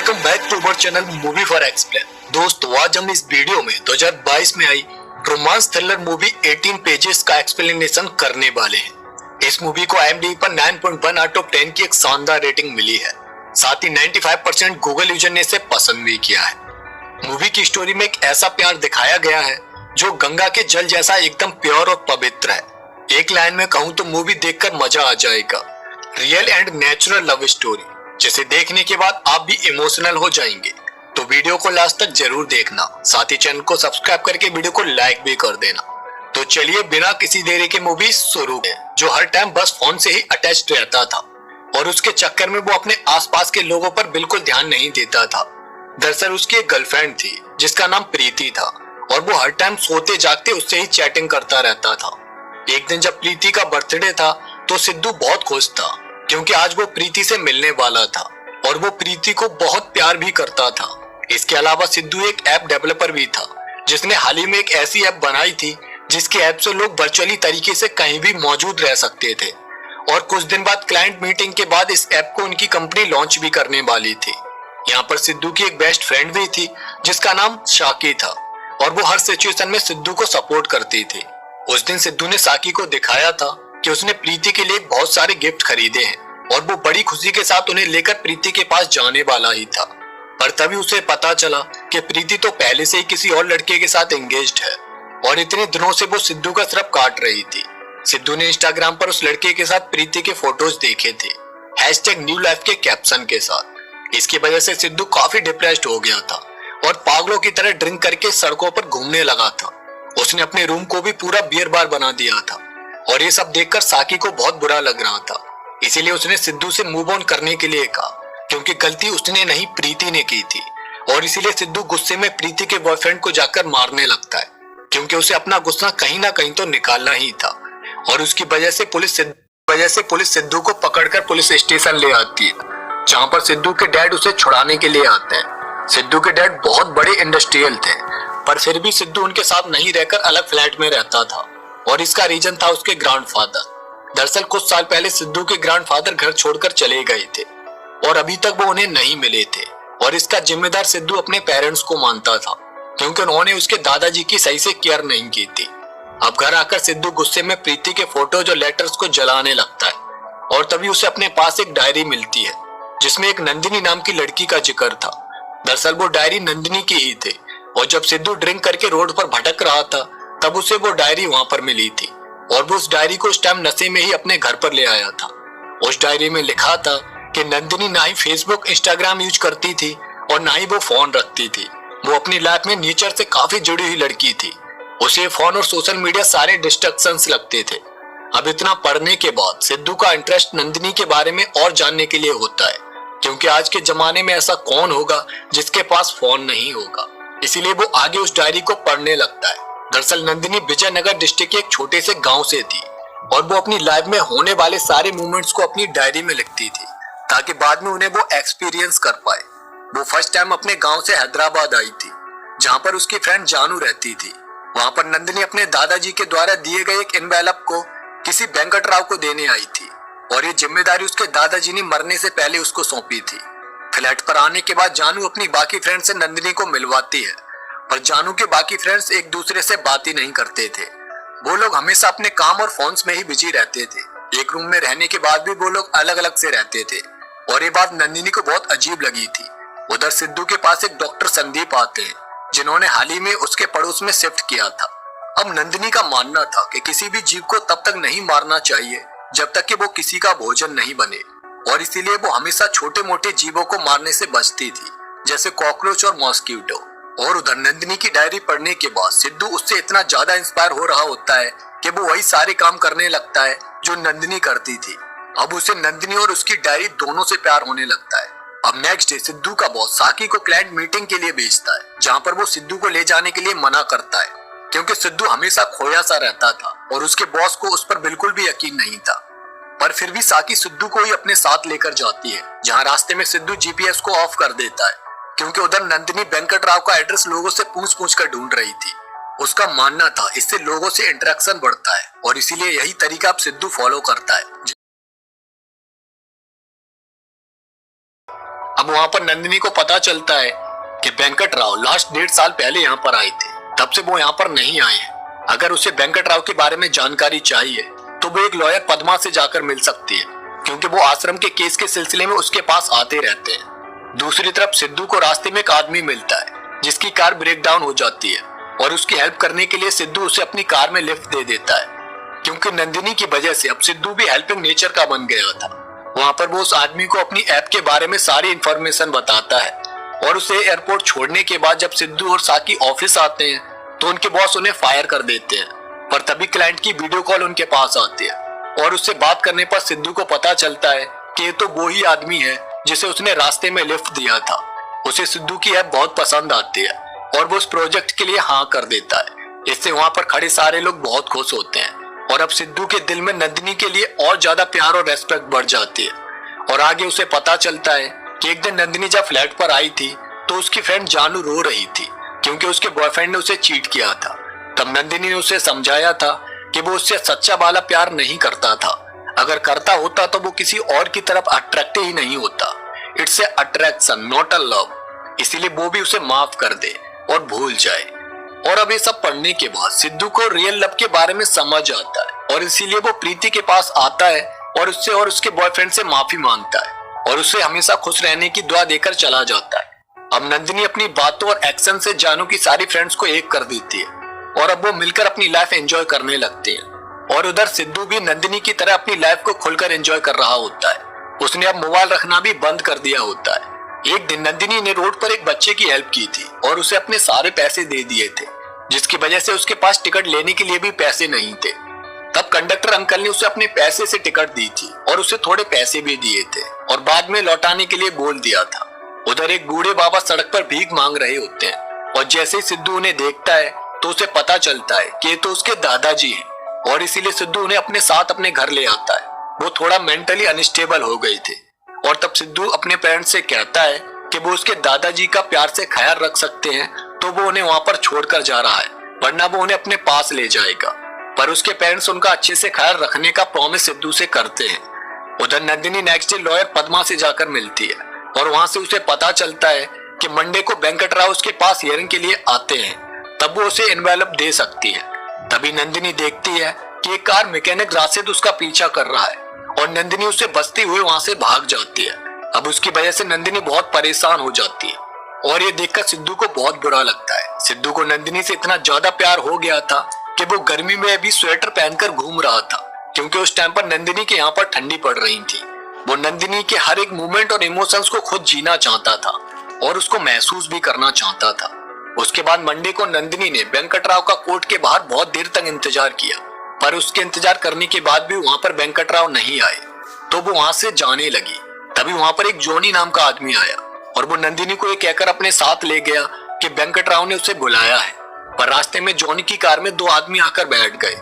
Welcome back to our channel movie for explain. दोस्तों, आज हम इस वीडियो में 2022 में आई रोमांस थ्रिलर मूवी 18 पेजेस का एक्सप्लेनेशन करने वाले हैं। इस मूवी को IMDb पर 9.1 आउट ऑफ 10 की एक शानदार रेटिंग मिली है। साथ ही 95% गूगल यूजर ने इसे पसंद भी किया है। मूवी की स्टोरी में एक ऐसा प्यार दिखाया गया है जो गंगा के जल जैसा एकदम प्योर और पवित्र है। एक लाइन में कहूँ तो मूवी देखकर मजा आ जाएगा। Real and natural love story जिसे देखने के बाद आप भी इमोशनल हो जाएंगे। तो वीडियो को लास्ट तक जरूर देखना, साथ ही चैनल को सब्सक्राइब करके वीडियो को लाइक भी कर देना। तो चलिए बिना किसी देरी के मूवी शुरू है। जो हर टाइम बस फोन से ही अटैच्ड रहता था और उसके चक्कर में वो अपने आसपास के लोगों पर बिल्कुल ध्यान नहीं देता था। दरअसल उसकी एक गर्लफ्रेंड थी जिसका नाम प्रीति था और वो हर टाइम सोते जागते उससे ही चैटिंग करता रहता था। एक दिन जब प्रीति का बर्थडे था तो सिद्धू बहुत खुश था क्योंकि आज वो प्रीति से मिलने वाला था और वो प्रीति को बहुत प्यार भी करता था। इसके अलावा सिद्धू एक ऐप डेवलपर भी था जिसने हाल ही में एक ऐसी ऐप बनाई थी जिसके ऐप से लोग वर्चुअली तरीके से कहीं भी मौजूद रह सकते थे। और कुछ दिन बाद क्लाइंट मीटिंग के बाद इस ऐप को उनकी कंपनी लॉन्च भी करने वाली थी। यहाँ पर सिद्धू की एक बेस्ट फ्रेंड भी थी जिसका नाम शाकी था और वो हर सिचुएशन में सिद्धू को सपोर्ट करती थी। उस दिन सिद्धू ने शाकी को दिखाया था कि उसने प्रीति के लिए बहुत सारे गिफ्ट खरीदे हैं और वो बड़ी खुशी के साथ उन्हें लेकर प्रीति के पास जाने वाला ही था। पर तभी उसे पता चला कि प्रीति तो पहले से ही किसी और लड़के के साथ एंगेज्ड है और इतने दिनों से वो सिद्धू का सिर्फ काट रही थी। सिद्धू ने इंस्टाग्राम पर उस लड़के के साथ प्रीति के फोटोज देखे थे #न्यू लाइफ के कैप्शन के साथ। इसकी वजह से सिद्धू काफी डिप्रेस्ड हो गया था और पागलों की तरह ड्रिंक करके सड़कों पर घूमने लगा था। उसने अपने रूम को भी पूरा बियर बार बना दिया था और ये सब देखकर साकी को बहुत बुरा लग रहा था। इसीलिए उसने सिद्धू से मूव ऑन करने के लिए कहा क्योंकि गलती उसने नहीं प्रीति ने की थी। और इसीलिए सिद्धू गुस्से में प्रीति के बॉयफ्रेंड को जाकर मारने लगता है क्योंकि उसे अपना गुस्सा कहीं ना कहीं तो निकालना ही था। और उसकी वजह से पुलिस सिद्धू को पकड़कर पुलिस स्टेशन ले आती है जहाँ पर सिद्धू के डैड उसे छुड़ाने के लिए आते हैं। सिद्धू के डैड बहुत बड़े इंडस्ट्रियल थे पर फिर भी सिद्धू उनके साथ नहीं रहकर अलग फ्लैट में रहता था और इसका रीजन था उसके ग्रैंडफादर। दरअसल कुछ साल पहले सिद्धू के ग्रैंडफादर घर छोड़कर चले गए थे और अभी तक वो उन्हें नहीं मिले थे और इसका जिम्मेदार सिद्धू अपने पेरेंट्स को मानता था क्योंकि उन्होंने उसके दादाजी की सही से केयर नहीं की थी। अब घर आकर सिद्धू गुस्से में प्रीति के फोटोज और लेटर्स को जलाने लगता है और तभी उसे अपने पास एक डायरी मिलती है जिसमें एक नंदिनी नाम की लड़की का जिक्र था। दरअसल वो डायरी नंदिनी की ही थी और जब सिद्धू ड्रिंक करके रोड पर भटक रहा था तब उसे वो डायरी वहां पर मिली थी और वो उस डायरी को उस टाइम नशे में ही अपने घर पर ले आया था। उस डायरी में लिखा था कि नंदिनी ना ही फेसबुक इंस्टाग्राम यूज करती थी और ना ही वो फोन रखती थी। वो अपनी लाइफ में नेचर से काफी जुड़ी हुई लड़की थी। उसे फोन और सोशल मीडिया सारे डिस्ट्रैक्शंस लगते थे। अब इतना पढ़ने के बाद सिद्धू का इंटरेस्ट नंदिनी के बारे में और जानने के लिए होता है क्योंकि आज के जमाने में ऐसा कौन होगा जिसके पास फोन नहीं होगा। इसीलिए वो आगे उस डायरी को पढ़ने लगता है। दरअसल नंदिनी विजयनगर डिस्ट्रिक्ट के एक छोटे से गांव से थी और वो अपनी लाइफ में होने वाले सारे मूवमेंट्स को अपनी डायरी में लिखती थी ताकि बाद में उन्हें वो एक्सपीरियंस कर पाए। वो फर्स्ट टाइम अपने गांव से हैदराबाद आई थी जहां पर उसकी फ्रेंड जानू रहती थी। वहां पर नंदिनी अपने दादाजी के द्वारा दिए गए एक एनवेलप को किसी वेंकटराव को देने आई थी और ये जिम्मेदारी उसके दादाजी ने मरने से पहले उसको सौंपी थी। फ्लैट पर आने के बाद जानू अपनी बाकी फ्रेंड से नंदिनी को मिलवाती है पर जानू के बाकी फ्रेंड्स एक दूसरे से बात ही नहीं करते थे। वो लोग हमेशा अपने काम और फोन्स में ही बिजी रहते थे। एक रूम में रहने के बाद भी वो लोग अलग अलग से रहते थे और ये बात नंदिनी को बहुत अजीब लगी थी। उधर सिद्धू के पास एक डॉक्टर संदीप आते हैं जिन्होंने हाल ही में उसके पड़ोस में शिफ्ट किया था। अब नंदिनी का मानना था कि किसी भी जीव को तब तक नहीं मारना चाहिए जब तक कि वो किसी का भोजन नहीं बने और इसीलिए वो हमेशा छोटे मोटे जीवों को मारने से बचती थी जैसे कॉकरोच और मॉस्किटो। और उधर नंदिनी की डायरी पढ़ने के बाद सिद्धू उससे इतना ज्यादा इंस्पायर हो रहा होता है कि वो वही सारे काम करने लगता है जो नंदिनी करती थी। अब उसे नंदिनी और उसकी डायरी दोनों से प्यार होने लगता है। अब नेक्स्ट डे सिद्धू का बॉस साकी को क्लाइंट मीटिंग के लिए भेजता है जहाँ पर वो सिद्धू को ले जाने के लिए मना करता है क्योंकि सिद्धू हमेशा खोया सा रहता था और उसके बॉस को उस पर बिल्कुल भी यकीन नहीं था। पर फिर भी साकी सिद्धू को ही अपने साथ लेकर जाती है जहाँ रास्ते में सिद्धू GPS को ऑफ कर देता है क्योंकि उधर नंदिनी वेंकटराव का एड्रेस लोगों से पूछ कर ढूंढ रही थी। उसका मानना था इससे लोगों से इंटरेक्शन बढ़ता है और इसीलिए यही तरीका अब सिद्धू फॉलो करता है। अब अब वहाँ पर नंदिनी को पता चलता है कि वेंकट राव लास्ट 1.5 साल पहले यहाँ पर आए थे, तब से वो यहाँ पर नहीं आए हैं। अगर उसे वेंकट राव के बारे में जानकारी चाहिए तो वो एक लॉयर पद्मा से जाकर मिल सकती है, क्योंकि वो आश्रम के केस के सिलसिले में उसके पास आते रहते हैं। दूसरी तरफ सिद्धू को रास्ते में एक आदमी मिलता है जिसकी कार ब्रेक डाउन हो जाती है और उसकी हेल्प करने के लिए सिद्धू उसे अपनी कार में लिफ्ट दे देता है, क्योंकि नंदिनी की वजह से अब सिद्धू भी हेल्पिंग नेचर का बन गया था। वहाँ पर वो उस आदमी को अपनी ऐप के बारे में सारी इंफॉर्मेशन बताता है और उसे एयरपोर्ट छोड़ने के बाद जब सिद्धू और साकी ऑफिस आते हैं तो उनके बॉस उन्हें फायर कर देते हैं। पर तभी क्लाइंट की वीडियो कॉल उनके पास आती है और उससे बात करने पर सिद्धू को पता चलता है कि ये तो वो ही आदमी है जिसे उसने रास्ते में लिफ्ट दिया था। उसे सिद्धू की ऐप बहुत पसंद आती है और वो उस प्रोजेक्ट के लिए हाँ कर देता है। इससे वहाँ पर खड़े सारे लोग बहुत खुश होते हैं और अब सिद्धू के दिल में नंदिनी के लिए और ज्यादा प्यार और रेस्पेक्ट बढ़ जाती है। और आगे उसे पता चलता है कि एक दिन नंदिनी जब फ्लैट पर आई थी तो उसकी फ्रेंड जानू रो रही थी क्योंकि उसके बॉयफ्रेंड ने उसे चीट किया था। तब नंदिनी ने उसे समझाया था कि वो उससे सच्चा वाला प्यार नहीं करता था, अगर करता होता तो वो किसी और की तरफ अट्रैक्ट ही नहीं होता। It's a attraction not a love. इसीलिए वो भी उसे माफ कर दे और भूल जाए। और अब ये सब पढ़ने के बाद सिद्धू को रियल लव के बारे में समझ आता है और इसीलिए वो प्रीति के पास आता है और उससे और उसके बॉयफ्रेंड से माफी मांगता है और उसे हमेशा खुश रहने की दुआ देकर चला जाता है। अब नंदिनी अपनी बातों और एक्शन से जानू की सारी फ्रेंड्स को एक कर देती है और अब वो मिलकर अपनी लाइफ एंजॉय करने लगते हैं। और उधर सिद्धू भी नंदिनी की तरह अपनी लाइफ को खुलकर एंजॉय कर रहा होता है। उसने अब मोबाइल रखना भी बंद कर दिया होता है। एक दिन नंदिनी ने रोड पर एक बच्चे की हेल्प की थी और उसे अपने सारे पैसे दे दिए थे, जिसकी वजह से उसके पास टिकट लेने के लिए भी पैसे नहीं थे। तब कंडक्टर अंकल ने उसे अपने पैसे से टिकट दी थी और उसे थोड़े पैसे भी दिए थे और बाद में लौटाने के लिए बोल दिया था। उधर एक बूढ़े बाबा सड़क पर भीख मांग रहे होते हैं और जैसे ही सिद्धू उन्हें देखता है तो उसे पता चलता है कि ये तो उसके दादाजी हैं और इसीलिए सिद्धू उन्हें अपने साथ अपने घर ले आता है। वो थोड़ा मेंटली अनस्टेबल हो गए थे और तब सिद्धू अपने पेरेंट्स से कहता है कि वो उसके दादाजी का प्यार से ख्याल रख सकते हैं, तो वो उन्हें वहां पर छोड़कर जा रहा है, वरना वो उन्हें अपने पास ले जाएगा। पर उसके पेरेंट्स उनका अच्छे से ख्याल रखने का प्रॉमिस सिद्धू से करते हैं। उधर Nandini next day lawyer Padma से जाकर मिलती है और वहां से उसे पता चलता है कि मंडे को वेंकट राव उसके पास हियरिंग के लिए आते हैं, तब वो उसे एनवेलप दे सकती है। तभी नंदिनी देखती है कि एक कार मैकेनिक राशिद उसका पीछा कर रहा है और नंदिनी उसे बचते हुए वहां से भाग जाती है। अब उसकी वजह से नंदिनी बहुत परेशान हो जाती है और ये देखकर सिद्धू को बहुत बुरा लगता है। सिद्धू को नंदिनी से इतना ज्यादा प्यार हो गया था कि वो गर्मी में भी स्वेटर पहनकर घूम रहा था, क्योंकि उस टाइम पर नंदिनी के यहाँ पर ठंडी पड़ रही थी। वो नंदिनी के हर एक मूवमेंट और इमोशंस को खुद जीना चाहता था और उसको महसूस भी करना चाहता था। उसके बाद मंडे को नंदिनी ने वेंकट राव का कोर्ट के बाहर बहुत देर तक इंतजार किया, पर उसके इंतजार करने के बाद भी वहां पर वेंकट राव नहीं आए, तो वो वहां से जाने लगी। तभी वहां पर एक जॉनी नाम का आदमी आया और वो नंदिनी को ये कहकर अपने साथ ले गया कि वेंकट राव ने उसे बुलाया है। पर रास्ते में जॉनी की कार में 2 आदमी आकर बैठ गए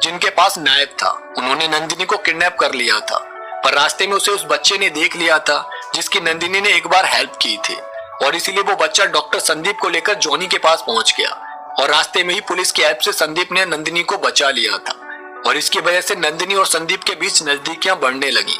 जिनके पास नाइफ था। उन्होंने नंदिनी को किडनैप कर लिया था, पर रास्ते में उसे उस बच्चे ने देख लिया था जिसकी नंदिनी ने एक बार हेल्प की थी और इसीलिए वो बच्चा डॉक्टर संदीप को लेकर जॉनी के पास पहुंच गया और रास्ते में ही पुलिस की हेल्प से संदीप ने नंदिनी को बचा लिया था और इसकी वजह से नंदिनी और संदीप के बीच नजदीकियां बढ़ने लगी।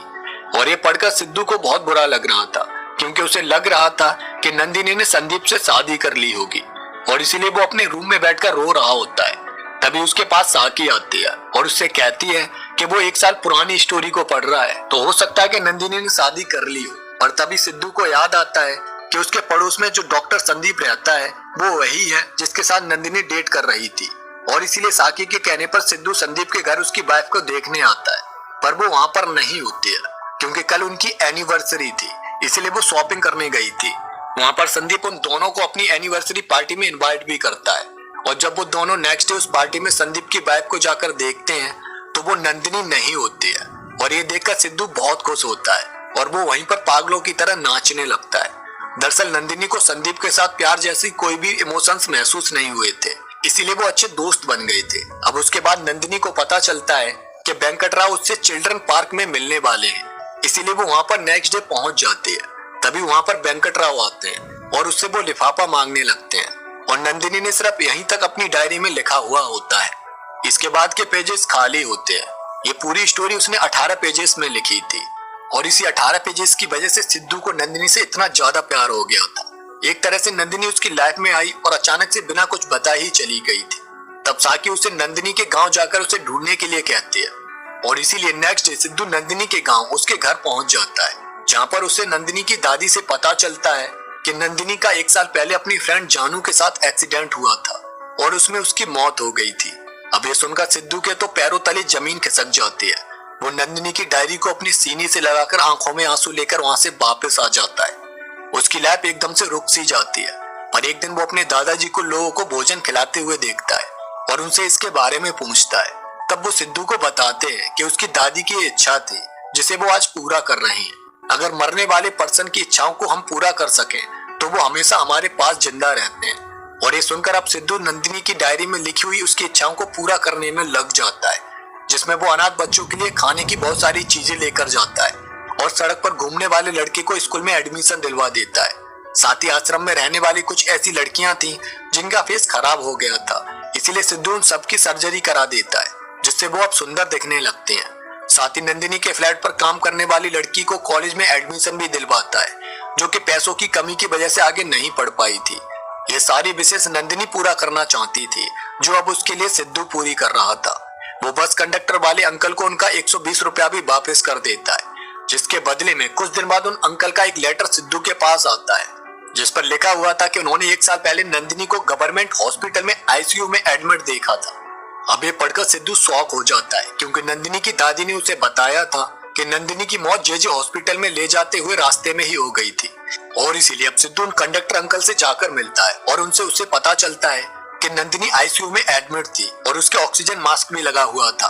और ये पढ़कर सिद्धू को बहुत बुरा लग रहा था, क्योंकि उसे लग रहा था कि नंदिनी ने संदीप से शादी कर ली होगी और इसीलिए वो अपने रूम में बैठकर रो रहा होता है। तभी उसके पास साकी आती है और उससे कहती है कि वो 1 साल पुरानी स्टोरी को पढ़ रहा है, तो हो सकता है कि नंदिनी ने शादी कर ली हो। और तभी सिद्धू को याद आता है कि उसके पड़ोस में जो डॉक्टर संदीप रहता है वो वही है जिसके साथ नंदिनी डेट कर रही थी और इसीलिए साकी के कहने पर सिद्धू संदीप के घर उसकी वाइफ को देखने आता है, पर वो वहां पर नहीं होती है क्योंकि कल उनकी एनिवर्सरी थी, इसलिए वो शॉपिंग करने गई थी। वहां पर संदीप उन दोनों को अपनी एनिवर्सरी पार्टी में इनवाइट भी करता है और जब वो दोनों नेक्स्ट डे उस पार्टी में संदीप की वाइफ को जाकर देखते हैं तो वो नंदिनी नहीं होती है और ये देखकर सिद्धू बहुत खुश होता है और वो वहीं पर पागलों की तरह नाचने लगता है। दरअसल नंदिनी को संदीप के साथ प्यार जैसी कोई भी इमोशंस महसूस नहीं हुए थे, इसीलिए वो अच्छे दोस्त बन गए थे। अब उसके बाद नंदिनी को पता चलता है कि वेंकट राव उससे चिल्ड्रन पार्क में मिलने वाले हैं, इसीलिए वो वहां पर नेक्स्ट डे पहुंच जाती है। तभी वहां पर वेंकट राव आते हैं और उससे वो लिफाफा मांगने लगते हैं और नंदिनी ने सिर्फ यहीं तक अपनी डायरी में लिखा हुआ होता है। इसके बाद के पेजेस खाली होते हैं। ये पूरी स्टोरी उसने 18 पेजेस में लिखी थी और इसी 18 पेजेस की वजह से सिद्धू को नंदिनी से इतना ज्यादा प्यार हो गया था। एक तरह से नंदिनी उसकी लाइफ में आई और अचानक से बिना कुछ बताए ही चली गई थी। तब साकी उसे नंदिनी के गांव जाकर उसे ढूंढने के लिए कहती है और इसीलिए नेक्स्ट डे सिद्धू नंदिनी के गांव उसके घर पहुंच जाता है, जहां पर उसे नंदिनी की दादी से पता चलता है कि नंदिनी का 1 साल पहले अपनी फ्रेंड जानू के साथ एक्सीडेंट हुआ था और उसमें उसकी मौत हो गई थी। अब ये सुनकर सिद्धू के तो पैरों तले जमीन खिसक जाती है। वो नंदिनी की डायरी को अपनी सीने से लगाकर आंखों में आंसू लेकर वहां से वापस आ जाता है। उसकी लाइफ एकदम से रुक सी जाती है। पर एक दिन वो अपने दादाजी को लोगों को भोजन खिलाते हुए देखता है और उनसे इसके बारे में पूछता है। तब वो सिद्धू को बताते हैं कि उसकी दादी की इच्छा थी जिसे वो आज पूरा कर रहे हैं। अगर मरने वाले पर्सन की इच्छाओं को हम पूरा कर सकें तो वो हमेशा हमारे पास जिंदा रहते हैं। और ये सुनकर अब सिद्धू नंदिनी की डायरी में लिखी हुई उसकी इच्छाओं को पूरा करने में लग जाता है, जिसमें वो अनाथ बच्चों के लिए खाने की बहुत सारी चीजें लेकर जाता है और सड़क पर घूमने वाले लड़के को स्कूल में एडमिशन दिलवा देता है। साथ ही आश्रम में रहने वाली कुछ ऐसी लड़कियां थीं जिनका फेस खराब हो गया था, इसीलिए सिद्धू उन सबकी सर्जरी करा देता है जिससे वो अब सुंदर दिखने लगते हैं। साथ ही नंदिनी के फ्लैट पर काम करने वाली लड़की को कॉलेज में एडमिशन भी दिलवाता है, जो कि पैसों की कमी की वजह से आगे नहीं पढ़ पाई थी। ये सारी विशेष नंदिनी पूरा करना चाहती थी, जो अब उसके लिए सिद्धू पूरी कर रहा था। वो बस कंडक्टर वाले अंकल को उनका 120 रुपया भी वापस कर देता है, जिसके बदले में कुछ दिन बाद उन अंकल का एक लेटर सिद्धू के पास आता है, जिस पर लिखा हुआ था कि उन्होंने 1 साल पहले नंदिनी को गवर्नमेंट हॉस्पिटल में आईसीयू में एडमिट देखा था। अब ये पढ़कर सिद्धू शॉक हो जाता है, क्योंकि नंदिनी की दादी ने उसे बताया था कि नंदिनी की मौत जेजे हॉस्पिटल में ले जाते हुए रास्ते में ही हो गई थी। और इसीलिए अब सिद्धू उन कंडक्टर अंकल से जाकर मिलता है और उनसे उसे पता चलता है कि नंदिनी आईसीयू में एडमिट थी और उसके ऑक्सीजन मास्क भी लगा हुआ था।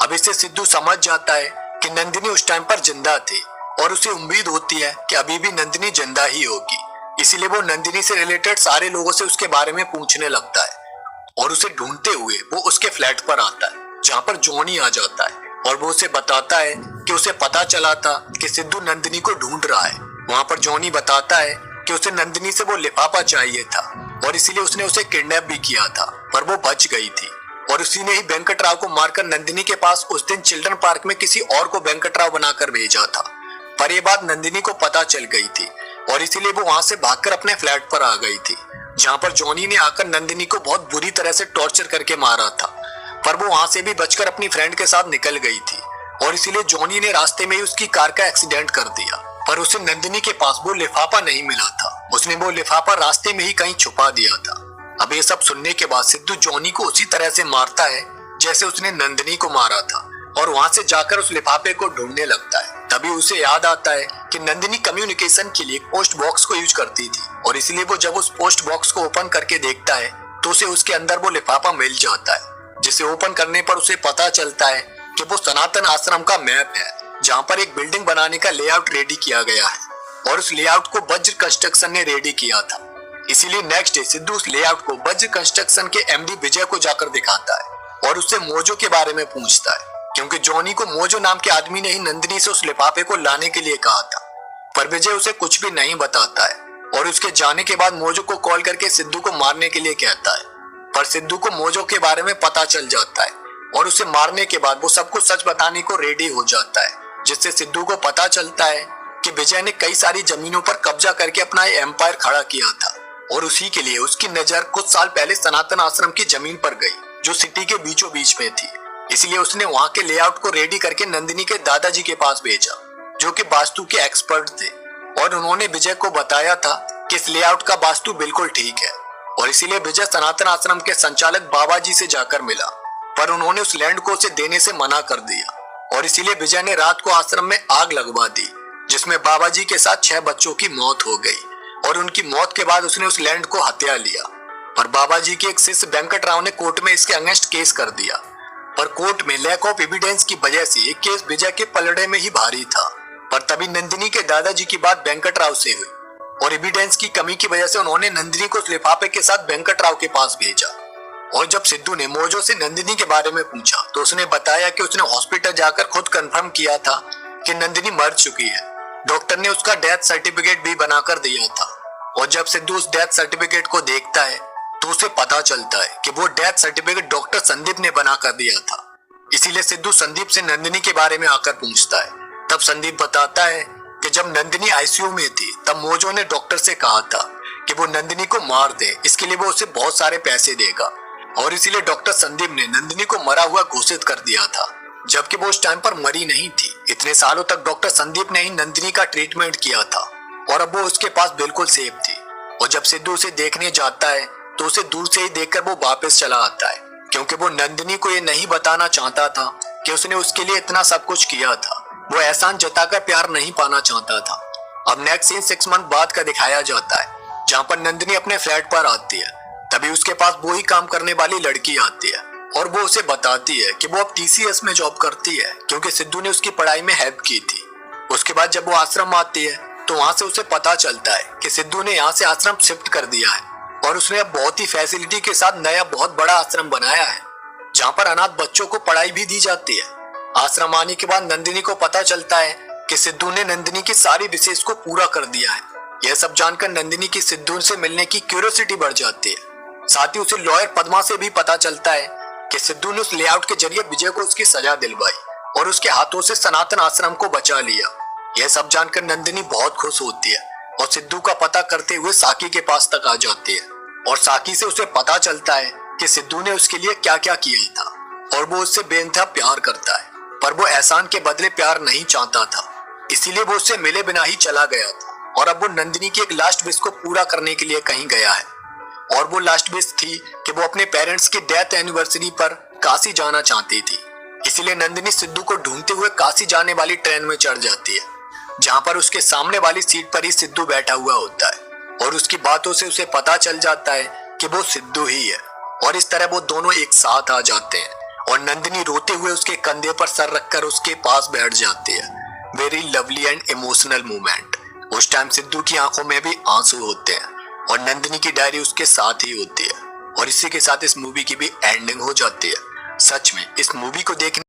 अब इससे सिद्धू समझ जाता है कि नंदिनी उस टाइम पर जिंदा थी और उसे उम्मीद होती है कि अभी भी नंदिनी जिंदा ही होगी। इसीलिए वो नंदिनी से रिलेटेड सारे लोगों से उसके बारे में पूछने लगता है और उसे ढूंढते हुए वो उसके फ्लैट पर आता है, जहाँ पर जॉनी आ जाता है और वो उसे बताता है कि उसे पता चला था कि सिद्धू नंदिनी को ढूंढ रहा है। वहाँ पर जॉनी बताता है कि उसे नंदिनी से वो लिफाफा चाहिए था और इसीलिए उसने उसे किडनैप भी किया था, पर वो बच गई थी और उसी ने ही वेंकटराव को मारकर नंदिनी के पास उस दिन चिल्ड्रन पार्क में किसी और को वेंकटराव बनाकर भेजा था। पर ये बात नंदिनी को पता चल गई थी और इसीलिए वो वहां से भागकर अपने फ्लैट पर आ गई थी, जहाँ पर जॉनी ने आकर नंदिनी को बहुत बुरी तरह से टॉर्चर करके मारा था। पर वो वहां से भी बचकर अपनी फ्रेंड के साथ निकल गई थी और इसीलिए जॉनी ने रास्ते में ही उसकी कार का एक्सीडेंट कर दिया। पर उसे नंदिनी के पास वो लिफाफा नहीं मिला था, उसने वो लिफाफा रास्ते में ही कहीं छुपा दिया था। अब ये सब सुनने के बाद सिद्धू जॉनी को उसी तरह से मारता है जैसे उसने नंदिनी को मारा था और वहां से जाकर उस लिफाफे को ढूंढने लगता है। तभी उसे याद आता है कि नंदिनी कम्युनिकेशन के लिए पोस्ट बॉक्स को यूज करती थी और इसलिए वो जब उस पोस्ट बॉक्स को ओपन करके देखता है तो उसे उसके अंदर वो लिफाफा मिल जाता है, जिसे ओपन करने पर उसे पता चलता है कि वो सनातन आश्रम का मैप है, जहाँ पर एक बिल्डिंग बनाने का लेआउट रेडी किया गया है और उस लेआउट को वज्र कंस्ट्रक्शन ने रेडी किया था। इसीलिए नेक्स्ट डे सिद्धू उस लेआउट को वज्र कंस्ट्रक्शन के एमडी विजय को जाकर दिखाता है और उससे मोजो के बारे में पूछता है, क्योंकि जॉनी को मोजो नाम के आदमी ने ही नंदिनी से उस लिफाफे को लाने के लिए कहा था। पर विजय उसे कुछ भी नहीं बताता है और उसके जाने के बाद मोजो को कॉल करके सिद्धू को मारने के लिए कहता है। पर सिद्धू को मोजो के बारे में पता चल जाता है और उसे मारने के बाद वो सबको सच बताने को रेडी हो जाता है, जिससे सिद्धू को पता चलता है कि विजय ने कई सारी जमीनों पर कब्जा करके अपना एम्पायर खड़ा किया था और उसी के लिए उसकी नजर कुछ साल पहले सनातन आश्रम की जमीन पर गई, जो सिटी के बीचों बीच में थी। इसलिए उसने वहां के लेआउट को रेडी करके नंदिनी के दादाजी के पास भेजा, जो कि वास्तु के एक्सपर्ट थे, और उन्होंने विजय को बताया था कि इस लेआउट का वास्तु बिल्कुल ठीक है। और इसीलिए विजय सनातन आश्रम के संचालक बाबा जी से जाकर मिला, पर उन्होंने उस लैंड को उसे देने से मना कर दिया और इसीलिए विजय ने रात को आश्रम में आग लगवा दी, जिसमें बाबा जी के साथ 6 बच्चों की मौत हो गई और उनकी मौत के बाद उसने उस लैंड को हत्या लिया। पर बाबा जी के एक शिष्य वेंकटराव ने कोर्ट में इसके अगेंस्ट केस कर दिया, पर कोर्ट में लैक ऑफ एविडेंस की वजह से ये केस विजय के पलड़े में ही भारी था। पर तभी नंदिनी के दादाजी की बात वेंकटराव से हुई और एविडेंस की कमी की वजह से उन्होंने नंदिनी को उस लिफाफे के साथ वेंकटराव के पास भेजा। और जब सिद्धू ने मोजो से नंदिनी के बारे में पूछा तो उसने बताया कि उसने हॉस्पिटल जाकर खुद कंफर्म किया था कि नंदिनी मर चुकी है। डॉक्टर ने उसका डेथ सर्टिफिकेट भी बनाकर दिया था और जब सिद्धू उस डेथ सर्टिफिकेट को देखता है तो उसे पता चलता है कि वो डेथ सर्टिफिकेट डॉक्टर संदीप ने बना कर दिया था। इसीलिए सिद्धू संदीप से नंदिनी के बारे में आकर पूछता है तब संदीप बताता है कि जब नंदिनी आईसीयू में थी तब मोजो ने डॉक्टर से कहा था कि वो नंदिनी को मार दे, इसके लिए वो उसे बहुत सारे पैसे देगा और इसीलिए डॉक्टर संदीप ने नंदिनी को मरा हुआ घोषित कर दिया था, जबकि वो उस टाइम पर मरी नहीं थी। इतने सालों तक डॉक्टर संदीप ने ही नंदिनी का ट्रीटमेंट किया था और अब वो उसके पास बिल्कुल सेफ थी। और जब सिद्धू उसे देखने जाता है तो उसे दूर से ही देखकर वो वापस चला आता है, क्योंकि वो नंदिनी को ये नहीं बताना चाहता था कि उसने उसके लिए इतना सब कुछ किया था। वो एहसान जताकर प्यार नहीं पाना चाहता था। अब नेक्स्ट सीन 6 मंथ बाद का दिखाया जाता है, जहाँ पर नंदिनी अपने फ्लैट पर आती है। तभी उसके पास वो ही काम करने वाली लड़की आती है और वो उसे बताती है कि वो अब TCS में जॉब करती है, क्योंकि सिद्धू ने उसकी पढ़ाई में हेल्प की थी। उसके बाद जब वो आश्रम आती है तो वहाँ से उसे पता चलता है कि सिद्धू ने यहाँ से आश्रम शिफ्ट कर दिया है और उसने अब बहुत ही फैसिलिटी के साथ नया बहुत बड़ा आश्रम बनाया है, जहाँ पर अनाथ बच्चों को पढ़ाई भी दी जाती है। आश्रम आने के बाद नंदिनी को पता चलता है कि सिद्धू ने नंदिनी की सारी विशेष को पूरा कर दिया है। यह सब जानकर नंदिनी की सिद्धू से मिलने की क्यूरियोसिटी बढ़ जाती है। साथ ही उसे लॉयर पद्मा से भी पता चलता है कि सिद्धू ने उस लेआउट के जरिए विजय को उसकी सजा दिलवाई और उसके हाथों से सनातन आश्रम को बचा लिया। यह सब जानकर नंदिनी बहुत खुश होती है और सिद्धू का पता करते हुए साकी के पास तक आ जाती है और साकी से उसे पता चलता है कि सिद्धू ने उसके लिए क्या क्या किया था और वो उससे बेइंतहा प्यार करता है, पर वो एहसान के बदले प्यार नहीं चाहता था, इसीलिए वो उससे मिले बिना ही चला गया था। और अब वो नंदिनी की एक लास्ट विश को पूरा करने के लिए कहीं गया है और वो लास्ट विश थी कि वो अपने पेरेंट्स की डेथ एनिवर्सरी पर काशी जाना चाहती थी। इसीलिए नंदिनी सिद्धू को ढूंढते हुए काशी जाने वाली ट्रेन में चढ़ जाती है, जहाँ पर उसके सामने वाली सीट पर ही सिद्धू बैठा हुआ होता है और उसकी बातों से उसे पता चल जाता है कि वो सिद्धू ही है। और इस तरह वो दोनों एक साथ आ जाते हैं और नंदिनी रोते हुए उसके कंधे पर सर रखकर उसके पास बैठ जाती है। Very lovely and emotional moment. उस टाइम सिद्धू की आंखों में भी आंसू होते हैं और नंदिनी की डायरी उसके साथ ही होती है और इसी के साथ इस मूवी की भी एंडिंग हो जाती है। सच में इस मूवी को देखने